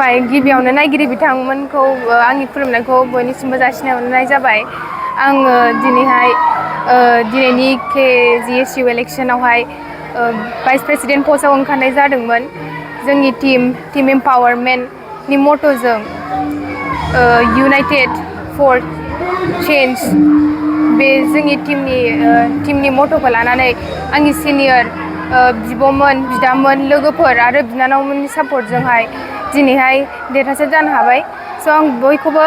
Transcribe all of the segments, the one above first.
खुलुमबाय गिबियावनो नायगिरि बिथांमोनखौ आंनि खुलुमनायखौ बयनिसिमबो जासिनाय जाबाय आङो दिनैहाय दिनैनि ABSU इलेक्शनावहाय भाइस प्रेसिडेन्ट पस्टआव ओंखारनाय जादोंमोन जोंनि टीम एम्पावारमेन्टनि मट'जों यूनाइटेड फर चेन्ज बे जोंनि टीमनि मट'खौ लानानै आंनि सिनियर बिब'मोन बिदामोन लोगोफोर आरो बिनानावमोननि सापर्टजोंहाय दिनैहाय देरहासार जानो हाबाय स' आं बयखौबो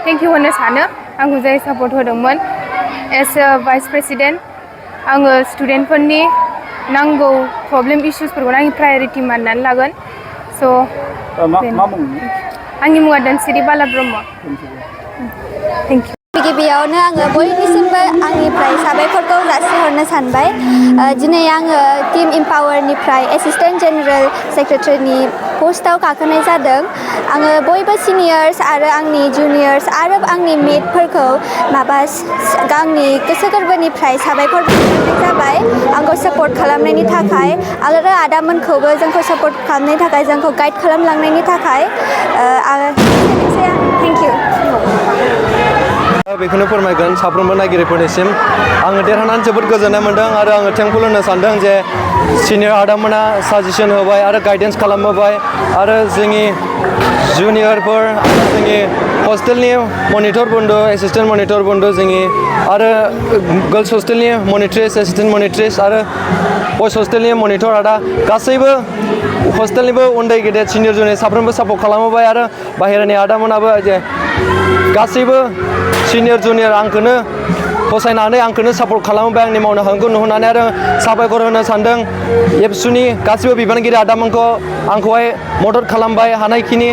थेंक इउ होनो सानो आंखौ जाय सापर्ट होदोंमोन एज ए भाइस प्रेसिडेन्ट आङो स्टुडेन्टफोरनि नांगौ प्रब्लेम इश्युसफोरखौ आंनि प्रायरिटि मानिनानै लागोन स' आंनि मुङा दोनसिरि बाला ब्रह्म थेंक इउ गिबियावनो आङो बयनिसिमबो आंनिफ्राय साबायखरखौ जासिहरनो सानबाय दिनै आङो टीम एम्पावारनिफ्राय एसिस्टेन्ट जेनेरेल सेक्रेटारिनि पस्टआव गाखोनाय जादों आङो बयबो सिनियर्स आरो आंनि जुनियर्स आरो आंनि मेटफोरखौ आंनि गोसो गोरबोनिफ्राय साबायखर बावहरनाय जाबाय आंखौ सापर्ट खालामनायनि थाखाय आरो आदामोनखौबो जोंखौ सापर्ट खालामनायनि थाखाय जोंखौ गाइड खालामलांनायनि थाखाय थेंक इउ बेखौनो फोरमायगोन साफ्रोमबो नायगिरिफोरनिसिम आङो देरहानानै जोबोद गोजोननाय मोन्दों आरो आङो थेंकफुल होनो सानदों जे सिनियर आदामोना साजेसन होबाय आरो गाइडेन्स खालामहोबाय आरो जोंनि जुनियरफोर जोंनि हस्टेलनि मनिटर बन्धु एसिस्टेन्ट मनिटर बन्धु जोंनि आरो गार्लस हस्टेलनि मनिट्रेस एसिस्टेन्ट मनिट्रेस आरो बयस हस्टेलनि मनिटर आदा गासैबो हस्टेलनिबो उन्दै गेदेर सिनियर जुनियर साफ्रोमबो सापर्ट खालामहोबाय आरो बाहेरानि आदामोनाबो जे गासैबो सिनियर जुनियर आंखौनो फसायनानै आंखौनो सापर्ट खालामबाय आंनि मावनो हानायखौ नुहोनानै आरो साबायखर होनो सानदों एबसुनि गासिबो बिबानगिरि आदामोनखौ आंखौहाय मदद खालामबाय हानायखिनि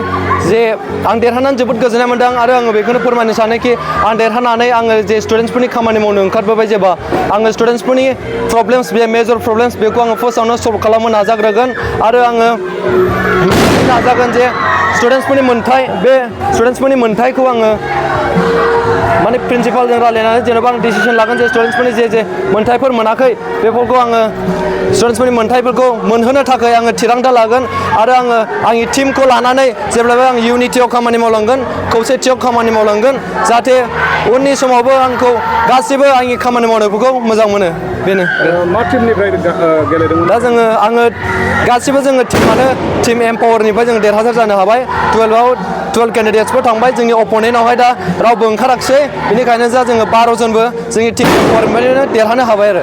जे आं देरहानानै जोबोद गोजोननाय मोन्दों आरो आङो बेखौनो फोरमायनो सानोखि आं देरहानानै आङो जे स्टुडेन्टसफोरनि खामानि मावनो ओंखारबोबाय जेबा आङो स्टुडेन्टसफोरनि प्रब्लेम्स बे मेजर प्रब्लेम्स बेखौ आङो फार्स्टआवनो सल्भ खालामनो नाजाग्रोगोन आरो आङो नाजागोन जे स्टुडेन्टसफोरनि मोन्थायखौ आङो माने प्रिन्सिपालजों रायलायनानै जेनेबा आं डिसिसन लागोन जे स्टुडेन्टसफोरनि जे मोन्थायफोर मोनाखै बेफोरखौ आङो स्टुडेन्टसफोरनि मोन्थायफोरखौ मोनहोनो थाखाय आङो थिरांथा लागोन आरो आङो आंनि टीमखौ लानानै जेब्लाबो आं इउनिटियाव खामानि मावलांगोन खौसेथियाव खामानि मावलांगोन जाहाथे उननि समावबो आंखौ गासिबो आंनि खामानि मावनायफोरखौ मोजां मोनो बेनो मा टीमनिफ्राय गेलेदोंमोन दा आङो गासिबो टीमानो टीम एम्पावारनिफ्राय जों देरहासार जानो हाबाय 12 केन्डिडेट्सफोर थांबाय जोंनि अपोनेन्टआवहाय दा रावबो ओंखाराखिसै बेनिखायनो जोङो 12 जनबो जोंनि टीम एम्पावारनिफ्रायनो देरहानो हाबाय आरो